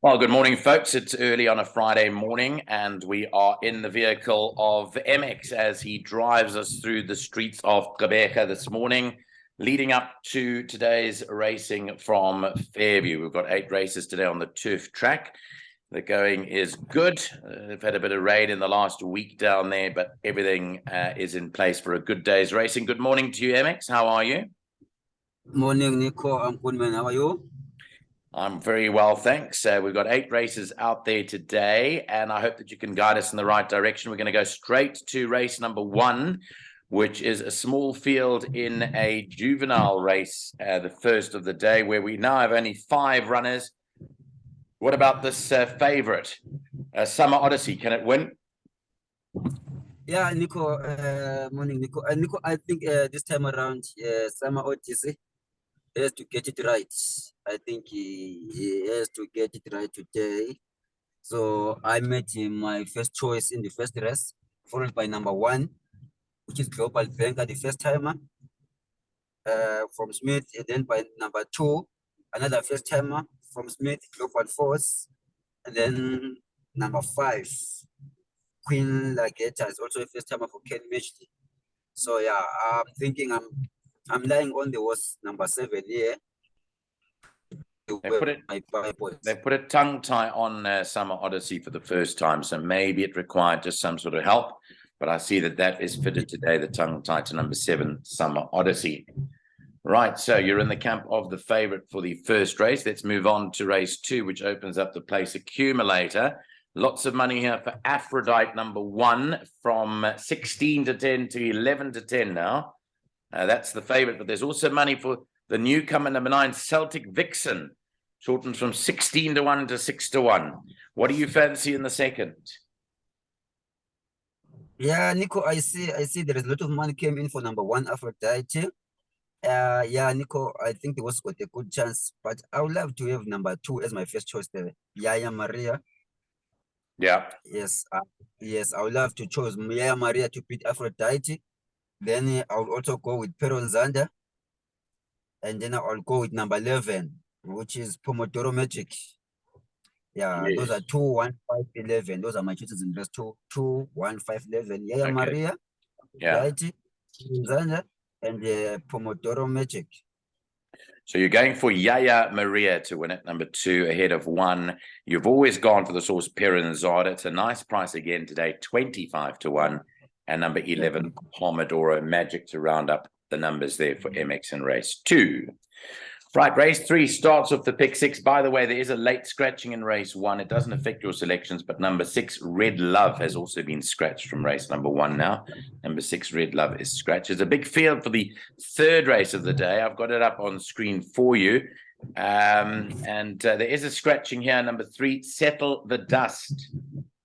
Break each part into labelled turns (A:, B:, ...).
A: Well, good morning, folks. It's early on a Friday morning, and we are in the vehicle of MX as he drives us through the streets of Gqeberha this morning, leading up to today's racing from Fairview. We've got 8 races today on the turf track. The going is good. They've had a bit of rain in the last week down there, but everything is in place for a good day's racing. Good morning to you, MX. How are you?
B: Morning, Nico. I'm good, man. How are you?
A: I'm very well, thanks. We've got 8 races out there today, and I hope that you can guide us in the right direction. We're going to go straight to race number 1, which is a small field in a juvenile race, the first of the day, where we now have only 5 runners. What about this favorite, Summer Odyssey? Can it win?
B: Yeah, Nico. Morning, Nico. Nico, I think this time around, Summer Odyssey has to get it right. I think he has to get it right today. So I made him my first choice in the first race, followed by number 1, which is Global Banker, the first timer from Smith, and then by number 2, another first timer from Smith, Global Force, and then number 5. Queen Lageta is also a first timer for Ken Meshley. So yeah, I'm thinking I'm lying on the horse number 7 here.
A: They put a tongue tie on Summer Odyssey for the first time, so maybe it required just some sort of help. But I see that is fitted today, the tongue tie to number 7, Summer Odyssey. Right, so you're in the camp of the favorite for the first race. Let's move on to race 2, which opens up the place accumulator. Lots of money here for Aphrodite, number 1, from 16 to 10 to 11 to 10 now. That's the favorite, but there's also money for the newcomer, number 9, Celtic Vixen, shortened from 16 to 1 to 6 to 1. What do you fancy in the second?
B: Yeah, Nico, I see there is a lot of money came in for number 1, Aphrodite. Yeah, Nico, I think the horse got a good chance, but I would love to have number 2 as my first choice there, Yaya Maria.
A: Yeah.
B: Yes, I would love to choose Yaya Maria to beat Aphrodite. Then I will also go with Peron Zander. And then I'll go with number 11, which is Pomodoro Magic. Yeah,
A: Yes.
B: those are 2, 1, 5, 11. Those are my choices in race 2, 1, 5, 11. Yaya Maria, Aphrodite, Zander, and Pomodoro Magic.
A: So you're going for Yaya Maria to win it, number 2, ahead of 1. You've always gone for the source Peronzada. It's a nice price again today, 25 to 1. And number 11, Pomodoro Magic, to round up the numbers there for MX in race 2. Right, race 3 starts off the pick 6. By the way, there is a late scratching in race 1. It doesn't affect your selections, but number 6, Red Love, has also been scratched from race number 1 now. Number 6, Red Love, is scratched. There's a big field for the third race of the day. I've got it up on screen for you. There is a scratching here. Number 3, Settle the Dust,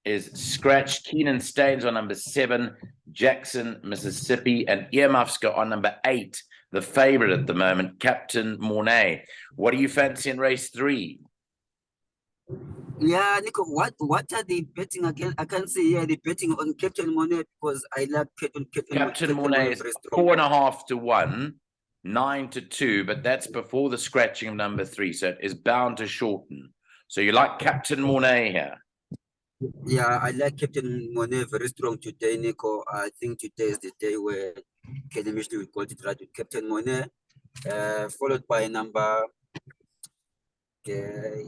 A: is scratched. Keenan Staines on number 7, Jackson, Mississippi, and Earmuffs go on number 8. The favorite at the moment, Captain Mornay. What do you fancy in race 3?
B: Yeah, Nico, what are they betting again? I can't see here. They're betting on Captain Mornay because I like
A: Captain Mornay is 4.5 to 1, 9 to 2, but that's before the scratching of number 3, so it is bound to shorten. So you like Captain Mornay here?
B: Yeah, I like Captain Mornay very strong today, Nico. I think today is the day where Kenny Mishley will got it right with Captain Mornay, followed by number. Okay,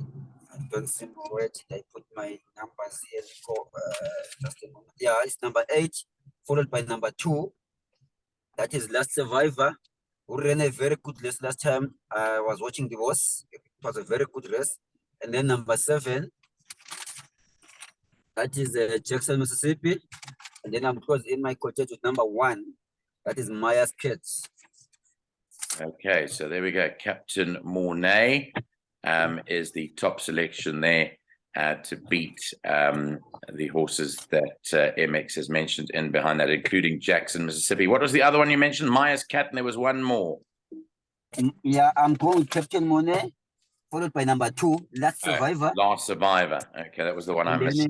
B: I don't see where did I put my numbers here, Nico. Just a moment. Yeah, it's number 8, followed by number 2. That is Last Survivor, who ran a very good race last time. I was watching the horse. It was a very good race. And then number 7. That is Jackson, Mississippi. And then I'm close in my cottage with number 1. That is Maya's Kids.
A: Okay, so there we go. Captain Mornay is the top selection there to beat the horses that MX has mentioned in behind that, including Jackson, Mississippi. What was the other one you mentioned? Maya's Cat, and there was one more.
B: Yeah, I'm going with Captain Mornay, followed by number 2, Last Survivor.
A: Last Survivor. Okay, that was the one I missed.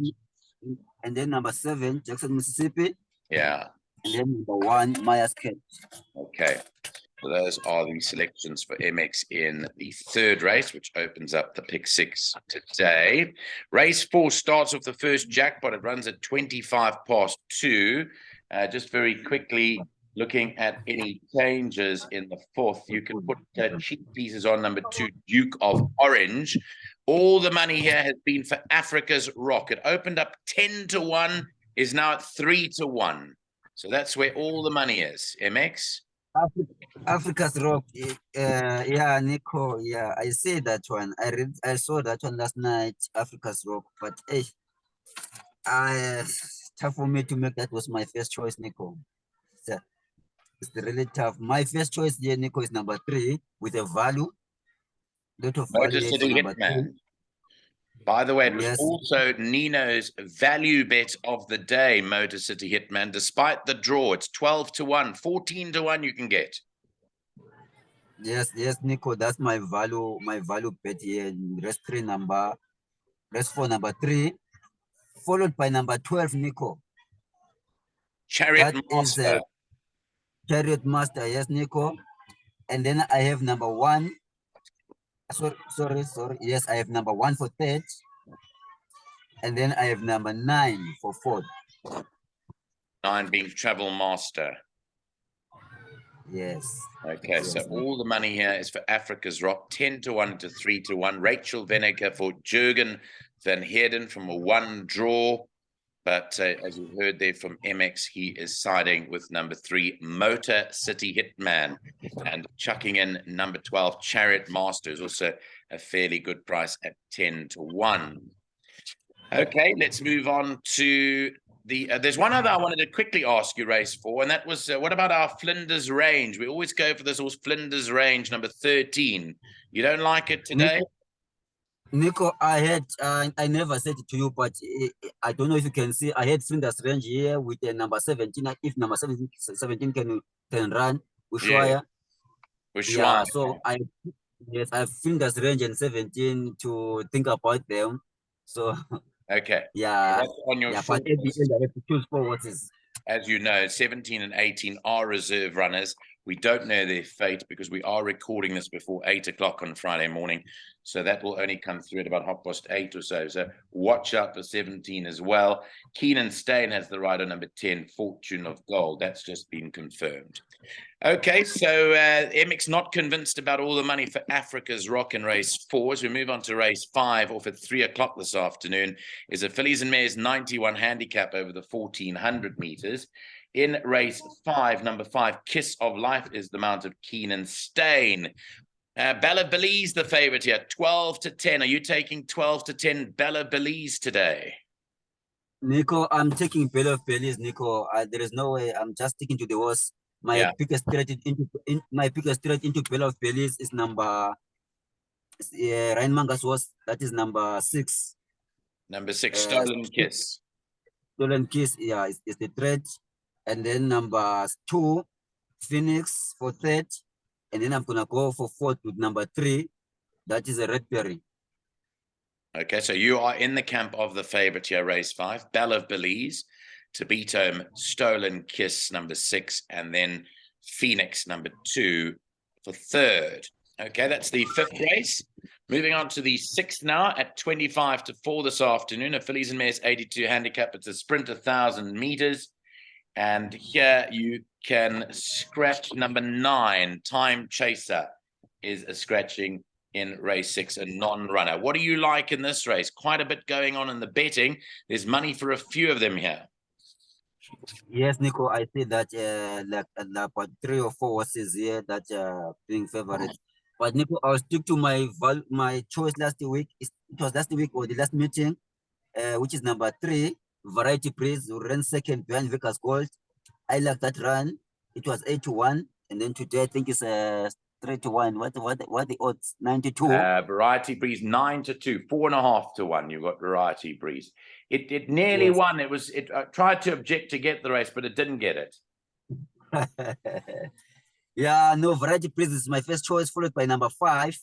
B: And then number 7, Jackson, Mississippi.
A: Yeah.
B: And then number 1, Maya's Cat.
A: Okay. So those are the selections for MX in the third race, which opens up the pick 6 today. Race 4 starts off the first jackpot. It runs at 2. Just very quickly, looking at any changes in the fourth, you can put cheap pieces on number 2, Duke of Orange. All the money here has been for Africa's Rock. It opened up 10-1, is now at 3-1. So that's where all the money is. MX?
B: Africa's Rock. Yeah, Nico. Yeah, I see that one. I saw that one last night. Africa's Rock, but tough for me to make. That was my first choice, Nico. It's really tough. My first choice here, Nico, is number 3 with a value. Lot of
A: Motor
B: value
A: City
B: for number
A: Hitman.
B: 3.
A: By the way, it was
B: Yes.
A: also Nino's value bet of the day, Motor City Hitman. Despite the draw, it's 12-1, 14-1 you can get.
B: Yes, Nico. That's my value bet here. Race 4 number 3, followed by number 12, Nico.
A: Chariot
B: That is
A: Master.
B: Chariot Master, yes, Nico. And then I have number 1. Sorry. Yes, I have number 1 for third. And then I have number 9 for fourth.
A: 9 being Travel Master.
B: Yes.
A: Okay,
B: yes.
A: so all the money here is for Africa's Rock, 10-1 to 3-1. Rachel Vinegar for Jurgen Van Heerden from a 1 draw. But as you heard there from MX, he is siding with number 3, Motor City Hitman, and chucking in number 12, Chariot Master, is also a fairly good price at 10-1. Okay, let's move on to the. There's one other I wanted to quickly ask you, race 4, and that was what about our Flinders range? We always go for this horse, Flinders range, number 13. You don't like it today?
B: Nico, I never said it to you, but I don't know if you can see. I had Flinders range here with the number 17. If number 17 can run, Ushuaia. Yeah, so I have Flinders range and 17 to think about them. So
A: okay,
B: yeah,
A: that's on your
B: but at the end I have to choose 4 horses.
A: As you know, 17 and 18 are reserve runners. We don't know their fate because we are recording this before 8 o'clock on Friday morning. So that will only come through at about 8:30 or so. So watch out for 17 as well. Keenan Stain has the rider number 10, Fortune of Gold. That's just been confirmed. Okay, so MX not convinced about all the money for Africa's Rock in race 4. As we move on to race 5, off at 3 o'clock this afternoon, is a Fillies and Mares 91 handicap over the 1400 meters. In race 5, number 5, Kiss of Life is the mount of Keenan Stain. Bella Belize, the favorite here, 12-10. Are you taking 12-10 Bella Belize today?
B: Nico, I'm taking Bella Belize, Nico. There is no way. I'm just sticking to the horse. My biggest threat into Bella Belize is number Ryan Manga's horse. That is number 6.
A: Number 6, Stolen Kiss.
B: Stolen Kiss, yeah, is the threat. And then number 2, Phoenix for third. And then I'm gonna go for fourth with number 3. That is a Red Berry.
A: Okay, so you are in the camp of the favorite here, race 5, Belle of Belize, to beat home Stolen Kiss, number 6, and then Phoenix, number 2, for third. Okay, that's the 5th race. Moving on to the 6th now at 25-4 this afternoon, a Fillies and Mares 82 handicap. It's a sprint 1,000 meters. And here you can scratch number 9, Time Chaser is a scratching in race 6, a non-runner. What do you like in this race? Quite a bit going on in the betting. There's money for a few of them here.
B: Yes, Nico, I see that like about 3 or 4 horses here that being favorites. But Nico, I'll stick to my choice last week. It was last week or the last meeting, which is number 3, Variety Breeze, who ran second behind Vegas Gold. I like that run. It was 8-1, and then today I think it's 3-1. What the odds? 92.
A: Variety Breeze 9-2, 4.5-1. You've got Variety Breeze. It nearly won. It tried to object to get the race, but it didn't get it.
B: Yeah, no, Variety Breeze is my first choice, followed by number 5.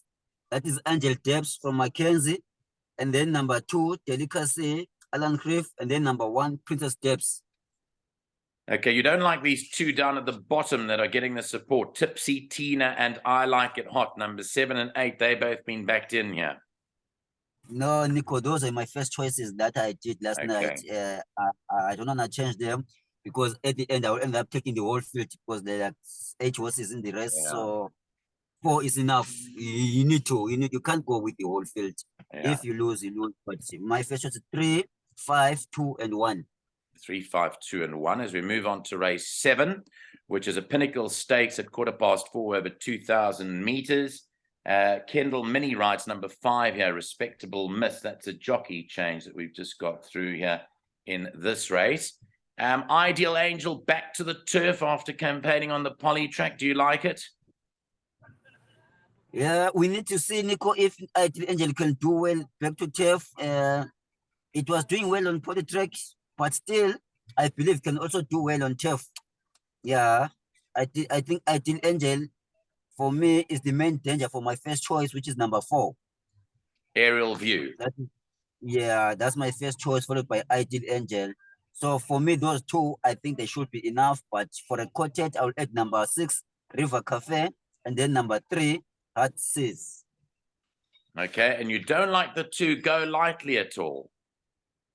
B: That is Angel Debs from Mackenzie. And then number 2, Delicacy, Alan Cliff. And then number 1, Princess Debs.
A: Okay, you don't like these two down at the bottom that are getting the support. Tipsy, Tina, and I Like It Hot, number 7 and 8. They both been backed in here.
B: No, Nico, those are my first choices that I did last night.
A: Okay.
B: I don't want to change them because at the end I will end up taking the whole field because there are 8 horses in the race.
A: Yeah.
B: So 4 is enough. You can't go with the whole field.
A: Yeah.
B: If you lose, you lose. But my first choice is 3, 5, 2, and 1.
A: 3, 5, 2, and 1 as we move on to race 7, which is a Pinnacle Stakes at 4:15 over 2,000 meters. Kendall Mini rides number 5 here, Respectable Miss. That's a jockey change that we've just got through here in this race. Ideal Angel back to the turf after campaigning on the poly track. Do you like it?
B: Yeah, we need to see, Nico, if Ideal Angel can do well back to turf. It was doing well on poly track, but still, I believe it can also do well on turf. Yeah, I think Ideal Angel, for me, is the main danger for my first choice, which is number 4.
A: Aerial View.
B: Yeah, that's my first choice, followed by Ideal Angel. So for me, those 2, I think they should be enough. But for a quartet, I'll add number 6, River Cafe, and then number 3, Heart Says.
A: Okay, and you don't like the 2 Go Lightly at all?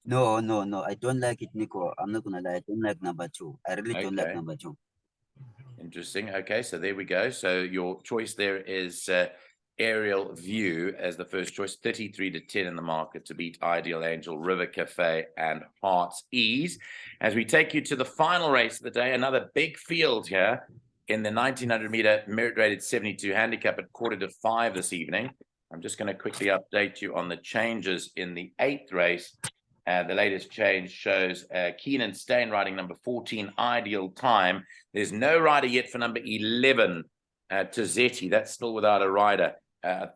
B: No, I don't like it, Nico. I'm not gonna lie, I don't like number 2. I really don't like number 2.
A: Interesting. Okay, so there we go. So your choice there is Aerial View as the first choice, 33 to 10 in the market to beat Ideal Angel, River Cafe, and Heart's Ease. As we take you to the final race of the day, another big field here in the 1900 meter merit rated 72 handicap at 4:45 this evening. I'm just going to quickly update you on the changes in the 8th race. The latest change shows Keenan Stain riding number 14, Ideal Time. There's no rider yet for number 11, Tazzetti. That's still without a rider.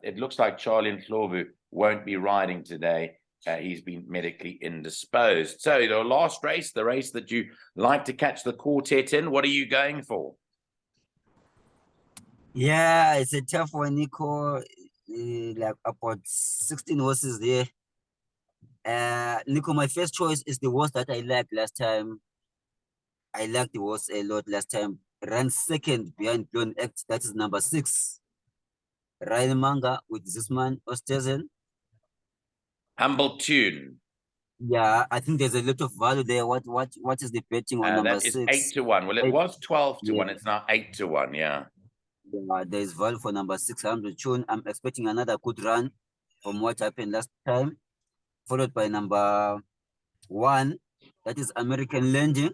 A: It looks like Charlie Ndlovu won't be riding today. He's been medically indisposed. So the last race, the race that you like to catch the quartet in, what are you going for?
B: Yeah, it's a tough one, Nico. Like about 16 horses there. Nico, my first choice is the horse that I liked last time. I liked the horse a lot last time. Ran second behind Blown Act. That is number 6. Ryan Manga with Zisman Osterzen.
A: Humble Tune.
B: Yeah, I think there's a lot of value there. What is the betting on number
A: that is
B: 6?
A: 8 to 1. Well, it was 12 to 1. It's now 8 to 1. Yeah.
B: There's value for number 600 Tune. I'm expecting another good run from what happened last time, followed by number 1, that is American Landing.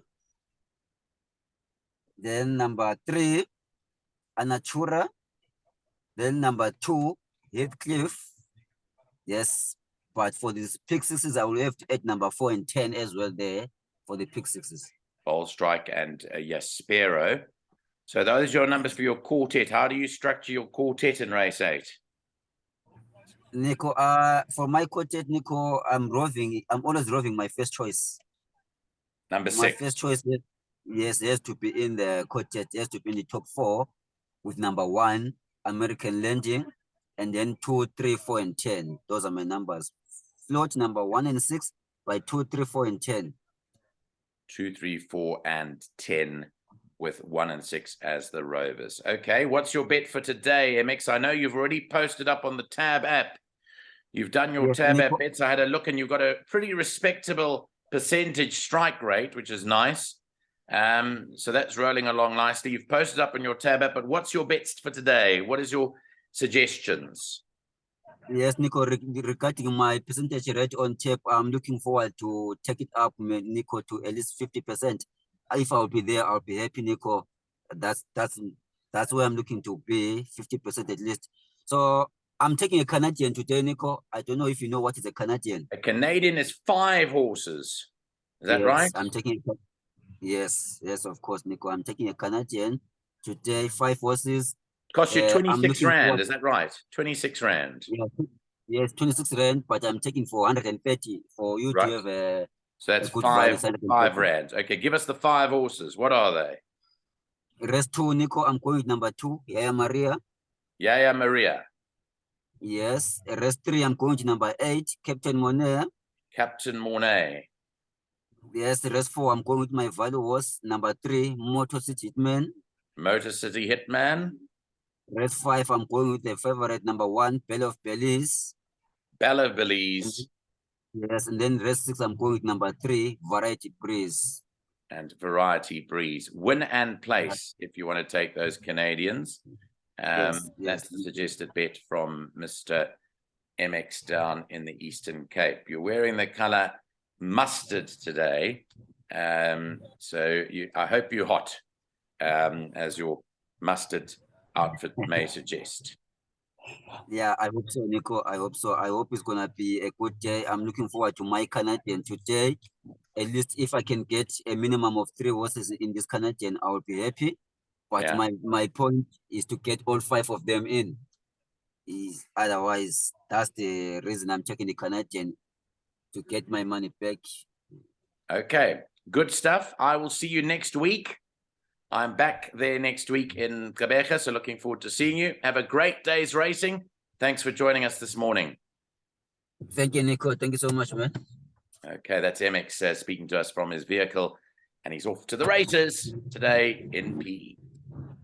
B: Then number 3, Anatura. Then number 2, Heathcliff. Yes, but for these pick 6s, I will have to add number 4 and 10 as well there for the pick 6s.
A: Bold Strike and yes, Sparrow. So those are your numbers for your quartet. How do you structure your quartet in race 8?
B: Nico, for my quartet, Nico, I'm always roving my first choice.
A: Number 6.
B: My first choice, yes, it has to be in the quartet. It has to be in the top 4 with number 1, American Landing, and then 2, 3, 4, and 10. Those are my numbers. Float number 1 and 6 by 2, 3, 4, and 10.
A: 2, 3, 4, and 10 with 1 and 6 as the rovers. Okay, what's your bet for today, MX? I know you've already posted up on the Tab app. You've done your Tab app bets. I had a look and you've got a pretty respectable percentage strike rate, which is nice. So that's rolling along nicely. You've posted up on your Tab app, but what's your bets for today? What is your suggestions?
B: Yes, Nico, regarding my percentage rate on tape, I'm looking forward to take it up, Nico, to at least 50%. If I'll be there, I'll be happy, Nico. That's where I'm looking to be, 50% at least. So I'm taking a Canadian today, Nico. I don't know if you know what is a Canadian.
A: A Canadian is 5 horses. Is that right?
B: I'm taking. Yes, of course, Nico. I'm taking a Canadian today, 5 horses.
A: Cost you 26 Rand, is that right? 26 Rand.
B: Yeah, yes, 26 Rand, but I'm taking 430 for you to have a.
A: So that's 5 Rand. Okay, give us the 5 horses. What are they?
B: Rest 2, Nico. I'm going with number 2, Yaya Maria.
A: Yaya Maria.
B: Yes. Rest 3, I'm going to number 8, Captain Monet.
A: Captain Monet.
B: Yes, race 4, I'm going with my value horse. Number 3, Motor City Hitman.
A: Motor City Hitman.
B: Race 5, I'm going with the favorite number 1, Belly of Bellies.
A: Bella Belize.
B: Yes, and then race 6, I'm going with number 3, Variety Breeze.
A: And Variety Breeze. Win and place if you want to take those Canadians.
B: Yes.
A: That's the suggested bet from Mr. MX down in the Eastern Cape. You're wearing the color mustard today. So I hope you're hot, as your mustard outfit may suggest.
B: Yeah, I hope so, Nico. I hope so. I hope it's gonna be a good day. I'm looking forward to my Canadian today. At least if I can get a minimum of 3 horses in this Canadian, I will be happy. But
A: Yeah.
B: my point is to get all 5 of them in. Otherwise, that's the reason I'm taking the Canadian, to get my money back.
A: Okay, good stuff. I will see you next week. I'm back there next week in Quebec, so looking forward to seeing you. Have a great day's racing. Thanks for joining us this morning.
B: Thank you, Nico. Thank you so much, man.
A: Okay, that's MX speaking to us from his vehicle, and he's off to the races today in PE.